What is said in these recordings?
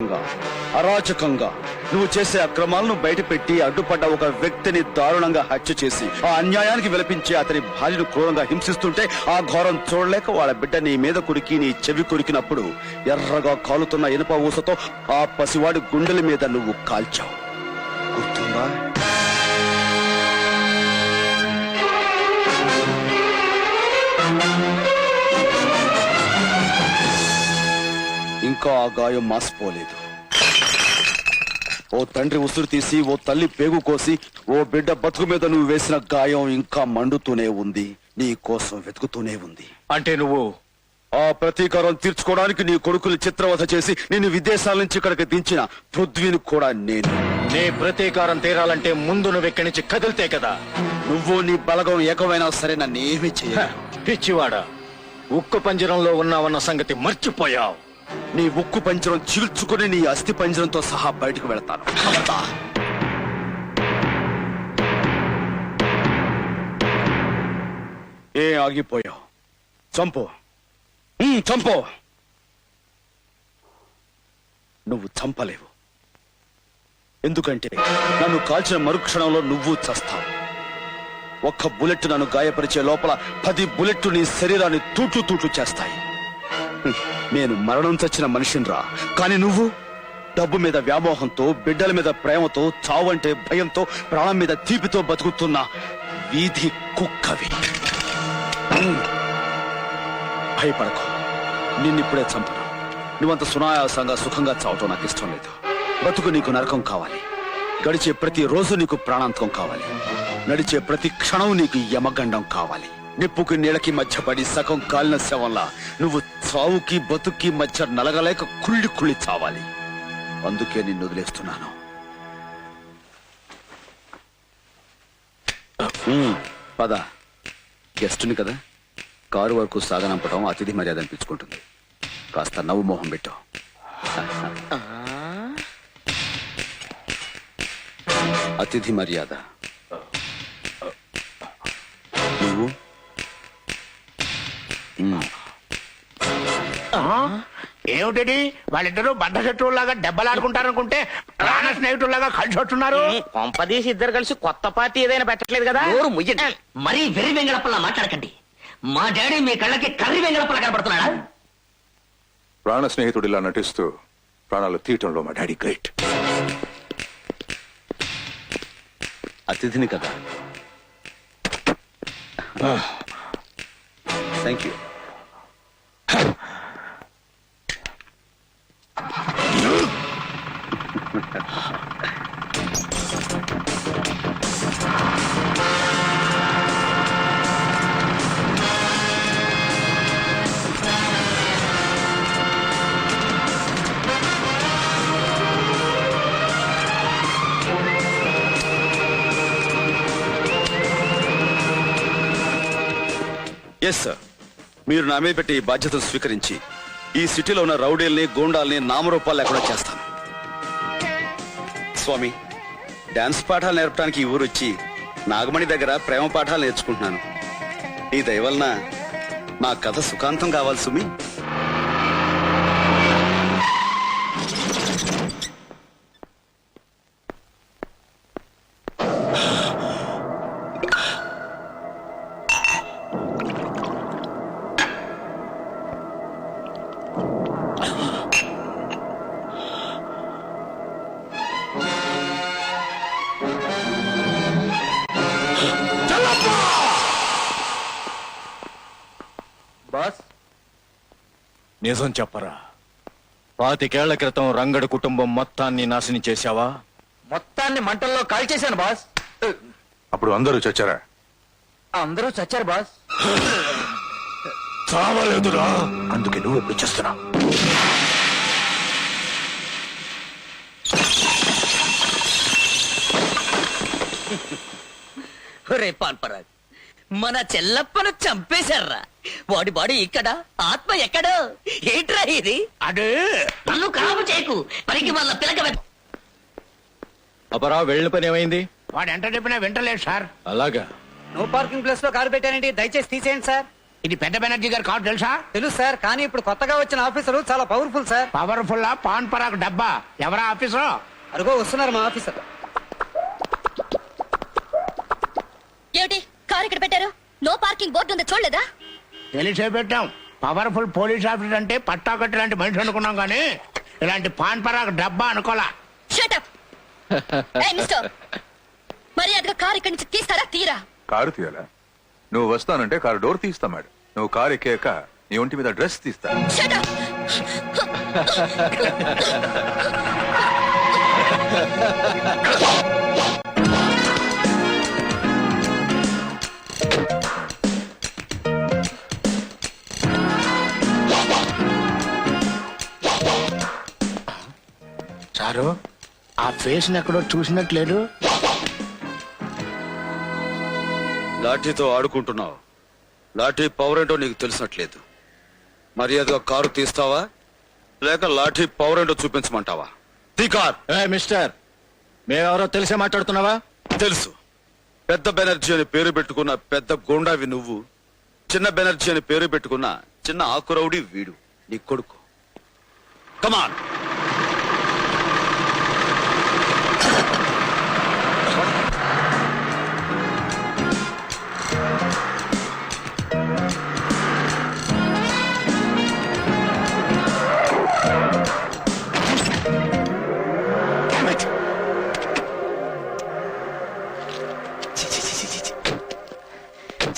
దుర్మార్గంగా అరాచకంగా నువ్వు చేసే అక్రమాలను బయటపెట్టి అడ్డుపడ్డ ఒక వ్యక్తిని దారుణంగా హత్య చేసి ఆ అన్యాయానికి విలపించి అతని భార్యను క్రూరంగా హింసిస్తుంటే ఆ ఘోరం చూడలేక వాళ్ళ బిడ్డ నీ మీద కురికి నీ చెవి కొరికినప్పుడు ఎర్రగా కాలుతున్న ఇనుప ఊసతో ఆ పసివాడి గుండెల మీద నువ్వు కాల్చావు. గుర్తుందా? ఇంకా ఆ గాయం మాసిపోలేదు. ఓ తండ్రి ఉసురు తీసి ఓ తల్లి పేగు కోసి ఓ బిడ్డ బతుకు మీద నువ్వు వేసిన గాయం ఇంకా మండుతూనే ఉంది, నీ కోసం వెతుకుతూనే ఉంది. అంటే నువ్వు ఆ ప్రతీకారం తీర్చుకోవడానికి నీ కొడుకులు చిత్రవధ చేసి నేను విదేశాల నుంచి ఇక్కడికి దించిన పృథ్వీని కూడా నేను. నీ ప్రతీకారం తీరాలంటే ముందు నువ్వు ఇక్కడి నుంచి కదిలితే కదా. నువ్వు నీ బలగం ఏకమైనా సరే నన్నేమీ చేయ. పిచ్చివాడా, ఉక్కు పంజరంలో ఉన్నావన్న సంగతి మర్చిపోయావు. నీ ఉక్కు పంజరం చీల్చుకుని నీ అస్థి పంజరంతో సహా బయటకు వెళతాను. ఏ ఆగిపోయావు? చంపు, చంపు. నువ్వు చంపలేవు, ఎందుకంటే నన్ను కాల్చిన మరుక్షణంలో నువ్వు చస్తావు. ఒక్క బుల్లెట్ నన్ను గాయపరిచే లోపల 10 బుల్లెట్లు నీ శరీరాన్ని తూట్లు తూట్లు చేస్తాయి. నేను మరణం చచ్చిన మనిషినిరా, కానీ నువ్వు డబ్బు మీద వ్యామోహంతో, బిడ్డల మీద ప్రేమతో, చావంటే భయంతో, ప్రాణం మీద తీపితో బతుకుతున్న వీధి కుక్కవి. భయపడకు, నిన్నిప్పుడే చంపను. నువ్వంత సునాయాసంగా సుఖంగా చావటం నాకు ఇష్టం లేదు. బతుకు నీకు నరకం కావాలి, గడిచే ప్రతి రోజు నీకు ప్రాణాంతకం కావాలి, నడిచే ప్రతి క్షణం నీకు యమగండం కావాలి. నిప్పుకి నీళ్ళకి మధ్య పడి సగం కాలిన శవంలా నువ్వు చావుకి బతుక్కి మధ్య నలగలేక కుళ్ళి కుళ్ళి చావాలి. అందుకే నిన్ను వదిలేస్తున్నాను. పద, గెస్టుని కదా, కారు వరకు సాగనంపడం అతిథి మర్యాద అనిపించుకుంటుంది. కాస్త నవ్వు మొహం పెట్టు. అతిథి మర్యాద. నువ్వు ఏమిటి వాళ్ళిద్దరూ బద్ద శత్రువులాగా దెబ్బలాడుకుంటారనుకుంటే ప్రాణ స్నేహితుల్లాగా కలిసి వస్తున్నారు. కొంపదీసి ఇద్దరు కలిసి కొత్త పార్టీ ఏదైనా పెట్టట్లేదు కదా. మరీ వెర్రి వెంగళప్పలా మాట్లాడకండి. మా డాడీ మీ కళ్ళకి కర్రీ వెంగళప్పలా కనపడుతున్నాడా? ప్రాణ స్నేహితుడిలా నటిస్తూ ప్రాణాలు తీయటంలో మా డాడీ గ్రేట్. అతిథిని కదా. Thank you. ఎస్ సార్, మీరు నా మీద పెట్టి ఈ బాధ్యతను స్వీకరించి ఈ సిటీలో ఉన్న రౌడీల్ని, గూండాల్ని నామరూపాలు లేకుండా చేస్తాను. స్వామి, డాన్స్ పాఠాలు నేర్పడానికి ఈ ఊరు వచ్చి నాగమణి దగ్గర ప్రేమ పాఠాలు నేర్చుకుంటున్నాను. ఈ దయ వలన నా కథ సుఖాంతం కావాలి సుమి. బాస్, నిజం చెప్పరా, 25 ఏళ్ల క్రితం రంగడు కుటుంబం మొత్తాన్ని నాశనం చేశావా? మొత్తాన్ని మంటల్లో కాల్చేశాను బాస్. అప్పుడు అందరూ చచ్చారా? అందరూ చచ్చారు బాస్. చావలేదురా, అందుకే నువ్వు ఎప్పుడు చేస్తున్నా. రే పాల్పరాగ్, మన చెల్లప్పను చంపేశారా? వాడి బాడీ ఇక్కడ, ఆత్మ ఎక్కడో. ఏంట్రా ఇది? అదే నన్ను కాపు చేయకు, పనికి వాళ్ళ పిలక. అపరా, వెళ్ళిన పని ఏమైంది? వాడు ఎంత చెప్పినా వింటలేదు సార్. అలాగా? నో పార్కింగ్ ప్లేస్ లో కారు పెట్టానండి, దయచేసి తీసేయండి సార్. ఇది పెద్ద బెనర్జీ గారి కారు తెలుసా? తెలుసు సార్, కానీ ఇప్పుడు కొత్తగా వచ్చిన ఆఫీసరు చాలా powerful sir. Powerful pan Parag డబ్బా. ఎవరా ఆఫీసర్? అరుగో వస్తున్నారు మా ఆఫీసర్. ఏమిటి కారు ఇక్కడ పెట్టారు? నో పార్కింగ్ బోర్డు ఉంది, చూడలేదా? తెలిసే పెట్టాం. పవర్ఫుల్ పోలీస్ ఆఫీసర్ అంటే పట్టాకట్టి లాంటి మనిషి అనుకున్నాం కానీ ఇలాంటి పాన్ పరాక్ డబ్బా అనుకోలా. Shut up. ఏయ్ మిస్టర్, మర్యాదగా కారు ఇక్కడి నుంచి తీస్తారా? తీరా. కారు తీయాలా? నువ్వు వస్తానంటే కారు డోర్ తీస్తా మేడం. నువ్వు కారు ఎక్కాక నీ ఒంటి మీద డ్రెస్ తీస్తా. Shut up. సారు, ఆ ఫేస్ ఎక్కడో చూసినట్లేదు. లాఠీతో ఆడుకుంటున్నావు. లాఠీ పవర్ ఏంటో నీకు తెలిసినట్లేదు. మర్యాదగా కారు తీస్తావా లేక లాఠీ పవర్ ఏంటో చూపించమంటావా? తీ కార్. మిస్టర్, మేమెవరో తెలిసే మాట్లాడుతున్నావా? తెలుసు. పెద్ద బెనర్జీ అని పేరు పెట్టుకున్న పెద్ద గోండావి నువ్వు, చిన్న బెనర్జీ అని పేరు పెట్టుకున్న చిన్న ఆకురౌడి వీడు, నీ కొడుకు. కమాన్.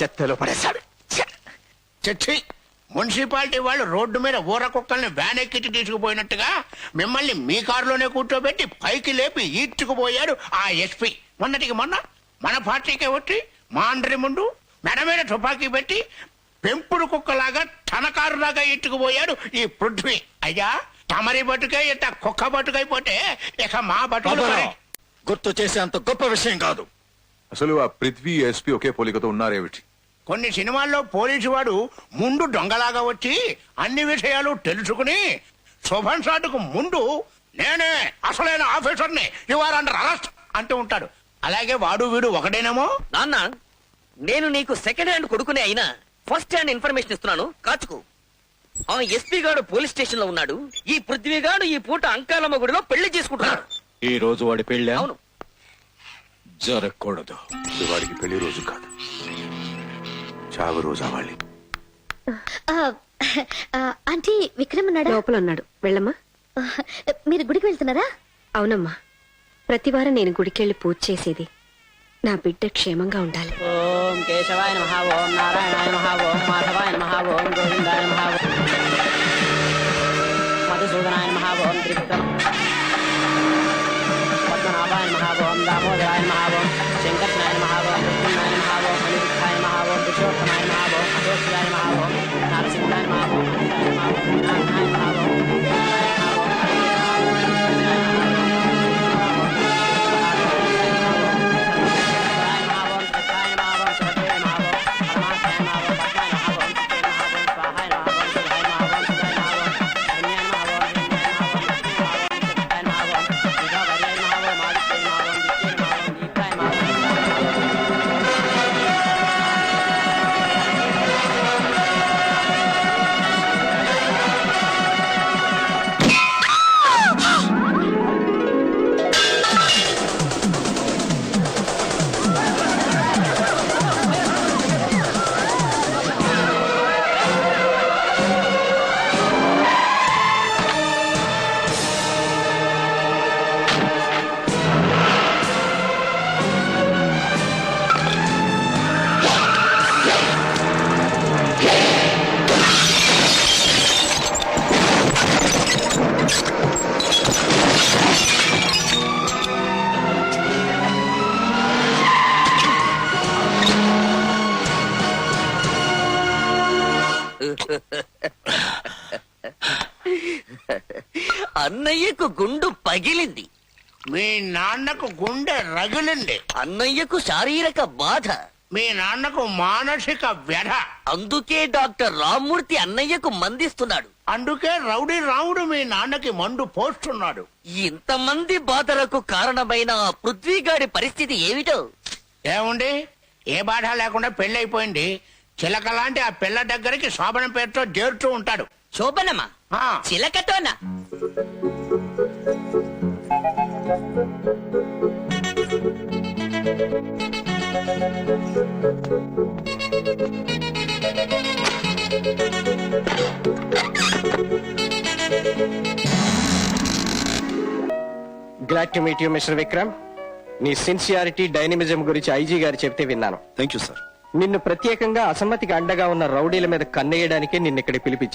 చెత్తలో పడేశాడు. చచ్చి, మున్సిపాలిటీ వాళ్ళు రోడ్డు మీద ఊర కుక్కల్ని వ్యాన్ ఎక్కించి తీసుకుపోయినట్టుగా మిమ్మల్ని మీ కారులోనే కూర్చోబెట్టి పైకి లేపి ఈడ్చుకుపోయాడు ఆ ఎస్పీ. మొన్నటికి మొన్న మన పార్టీకే వచ్చి మాండ్రి ముందు మెడ మీద తుపాకీ పెట్టి పెంపుడు కుక్కలాగా తన కారులాగా ఈడ్చుకుపోయాడు ఈ పృథ్వీ. అయ్యా, తమరి బతుకే ఇంత కుక్క బతుకైపోతే ఇక మా బతుకులు మరి. గుర్తు చేసే అంత గొప్ప విషయం కాదు. అసలు ఆ పృథ్వీ ఎస్పీ ఒకే పోలికతో ఉన్నారేమిటి? కొన్ని సినిమాల్లో పోలీసు వాడు ముందు దొంగలాగా వచ్చి అన్ని విషయాలు తెలుసుకుని శోభన్ షాట్కు ముందు నేనే అసలైన ఆఫీసర్ని, యు ఆర్ అండర్ అరెస్ట్ అంటూ ఉంటాడు. అలాగే వాడు వీడు ఒకడేనేమో. నాన్న, నేను నీకు సెకండ్ హ్యాండ్ కొడుకునే అయినా ఫస్ట్ హ్యాండ్ ఇన్ఫర్మేషన్ ఇస్తున్నాను, కాచుకో. ఆ ఎస్పీ గారు పోలీస్ స్టేషన్ లో ఉన్నాడు. ఈ పృథ్వీ గారు ఈ పూట అంకాలమ్మ గుడిలో పెళ్లి చేసుకుంటున్నాడు. ఈ రోజు వాడి పెళ్ళి అవును. జరగకూడదు. ఇది వాడికి పెళ్లి రోజు కాదు, చావు రోజు అవ్వాలి. ఆంటీ, విక్రమ్ ఉన్నాడా? లోపల ఉన్నాడు, వెళ్ళమ్మా. మీరు గుడికి వెళ్తున్నారా? అవునమ్మా, ప్రతివారం నేను గుడికెళ్ళి పూజ చేసేది నా బిడ్డ క్షేమంగా ఉండాలి. ఓం కేశవాయ నమః, ఓం నారాయణాయ నమః, ఓం మాధవాయ నమః, ఓం గోవిందాయ నమః, మధుసూదనాయ నమః, ఓం త్రివిక్రమ పద్మనాభాయ నమః, ఓం దామోదరాయ నమః, ఓం శంకర్షణాయ నమః, ఓం కృష్ణాయ నమః, ఓం అనిరుద్ధాయ నమః, ఓం పురుషోత్తమాయ నమః, ఓం అశోక్యాయ నమః, ఓం నరసింహాయ నమః, ఓం అనంతాయ నమః, ఓం వినాయకాయ నమః, ఓం అన్నయ్యకు గుండు పగిలింది. మీ నాన్నకు గుండె రగిలింది. అన్నయ్యకు శారీరక బాధ. మీ నాన్నకు మానసిక వ్యధ. అందుకే డాక్టర్ రామ్మూర్తి అన్నయ్యకు మందిస్తున్నాడు. అందుకే రౌడీ రాముడు మీ నాన్నకి మందు పోస్తున్నాడు. ఇంతమంది బాధలకు కారణమైన ఆ పృథ్వీగాడి పరిస్థితి ఏమిటో? ఏముంది, ఏ బాధ లేకుండా పెళ్ళైపోయింది. చిలక లాంటి ఆ పిల్ల దగ్గరికి శోభనం పేరుతో చేరుతూ ఉంటాడు. శోభనమ్మా ఆ, చిలకతోనా? Glad to meet you mister Vikram. నీ సిన్సియారిటీ డైనమిజం గురించి ఐజీ గారు చెప్తే విన్నాను. Thank you sir. నిన్ను ప్రత్యేకంగా అసమ్మతికి అండగా ఉన్న రౌడీల మీద కన్నేయడానికే నిన్ను ఇక్కడ పిలిపించారు.